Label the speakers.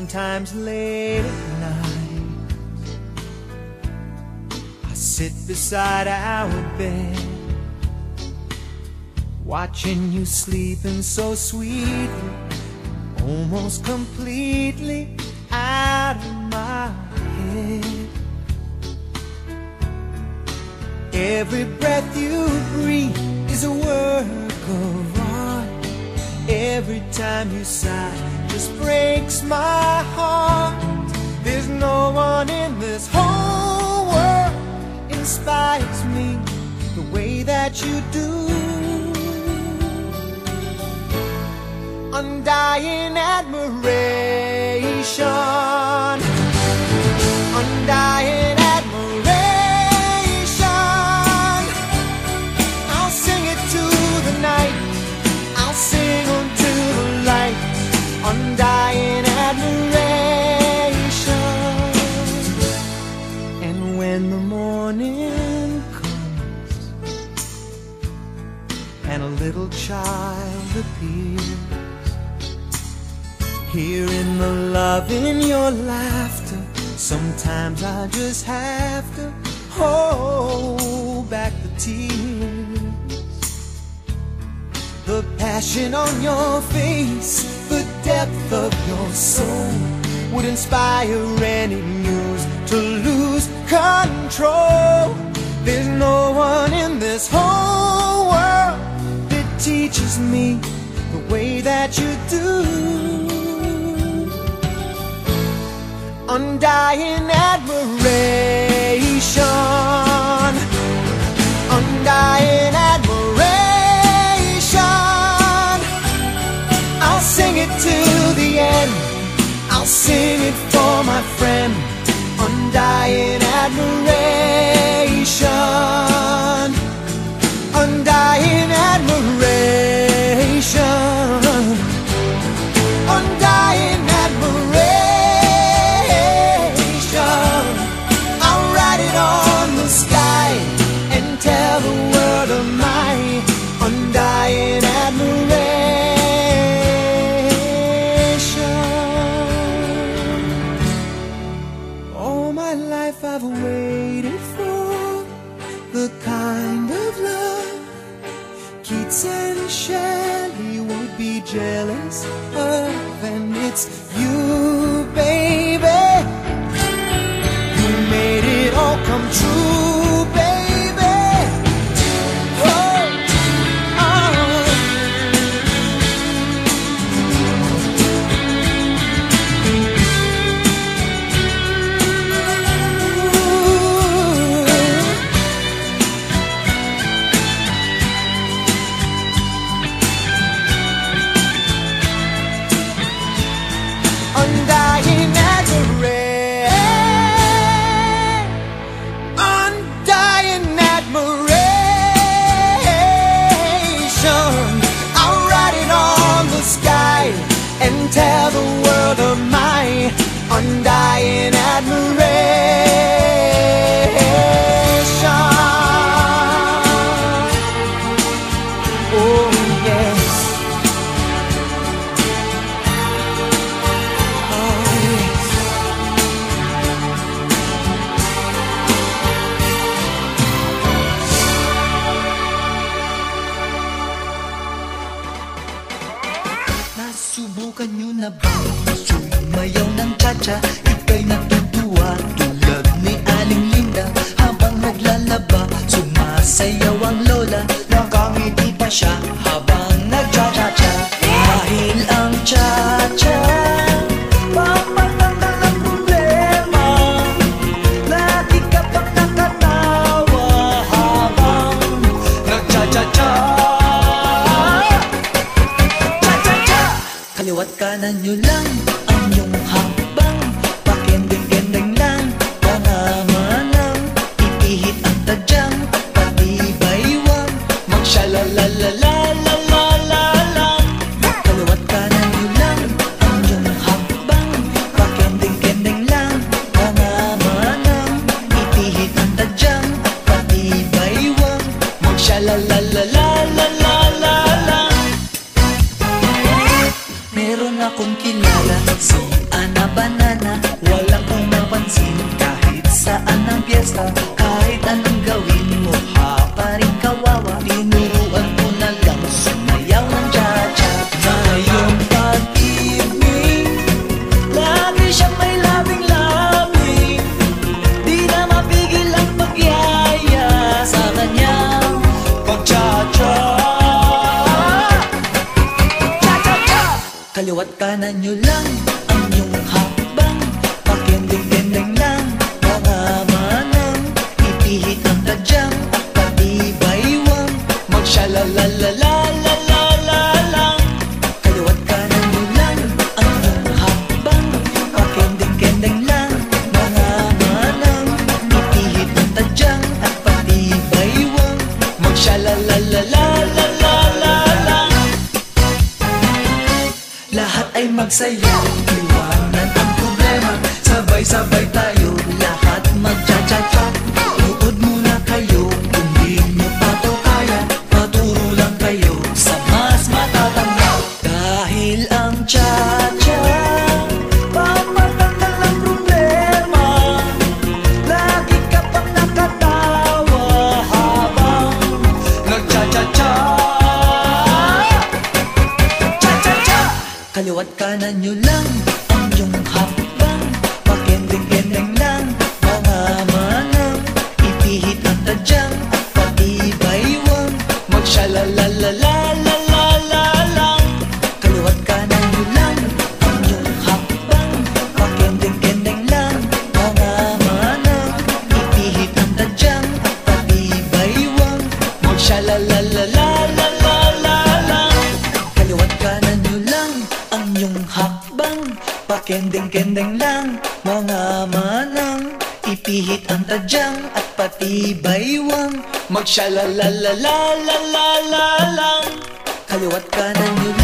Speaker 1: sometimes late at night, I sit beside our bed, watching you sleeping so sweetly, almost completely out of my head. Every breath you breathe is a work of art. Every time you sigh just breaks my heart. There's no one in this whole world inspires me the way that you do. Undying admiration, undying admiration. I'll sing it to the night, I'll sing until the light. Undying admiration. And when the morning comes and a little child appears, hearing the love in your laughter, sometimes I just have to hold back the tears. The passion on your face, the depth of your soul would inspire any muse to lose control. There's no one in this whole world that teaches me the way that you do. Undying admiration, undying admiration. I'll sing it till the end, I'll sing it for my friend. Undying admiration, undying admiration, undying admiration. I'll write it on the sky and tell the world of my undying admiration. All my life I've waited for the kind of love Keats and Shelley would be jealous of, and it's you, baby. You made it all come true, baby. Oh, undying admiration, undying admiration. I'll write it on the sky and tell the world of my undying admiration. Oh yes.
Speaker 2: Nasubukan nyo na ba sumayaw ng cha-cha? Ika'y natutuwa tulad ni Aling Linda. Habang naglalaba, sumasayaw ang lola. Nakangiti pa siya habang nagcha-cha-cha. Dahil ang cha-cha pampatanggal ng problema. Lagi ka pang nakatawa habang nagcha-cha-cha. Kaliwat kanan nyo lang ang iyong habang pakending-kending lang, pangamanang ipihit ang tadyang, pati baywang magsyalalalalalalala. Kaliwat kanan nyo lang ang iyong habang pakending-kending lang, pangamanang ipihit ang tadyang, pati baywang magsyalalalalalalala. Meron akong kilala, si Ana Banana. Walang pumapansin kahit saan ang piyesta. Kahit anong gawin, mukha pa rin kawawa. Tinuruan ko na lang sumayaw ng cha-cha. Ngayong pag-ibig, lagi siyang may labing-labing. Di na mapigil ang pagyaya sa kanyang pag-cha-cha. Kaliwat kanan nyo lang ang iyong hakbang. Pakending-kending lang mga manang. Ipihit ang tadyang at pati baywang. Magsyalalalalalala lang. Kaliwat kanan nyo lang ang iyong hakbang. Pakending-kending lang mga manang. Ipihit ang tadyang at pati baywang. Magsyalalalalalala lang. Lahat ay magsayaw, iwanan ang problema. Sabay-sabay tayo, lahat magcha-cha-cha. Tuod muna kayo, kung di nyo pa to kaya. Paturo lang kayo sa mas matatanda. Dahil ang cha-cha pampatanggal ang problema. Lagi ka pang nakatawa habang nagcha-cha-cha. Kaliwat kanan nyo lang ang iyong hakbang. Pakending-kending lang mga manang. Ipihit ang tadyang at pati baywang. Magsyalalalalalala lang. Kaliwat kanan nyo lang ang iyong hakbang. Pakending-kending lang mga manang. Ipihit ang tadyang at pati baywang. Magsyalalalalalala lang. Kaliwat kanan nyo lang ang iyong hakbang. Pakending-kending lang mga manang. Ipihit ang tadyang at pati baywang. Magsyalalalalalala lang. Kaliwat kanan nyo lang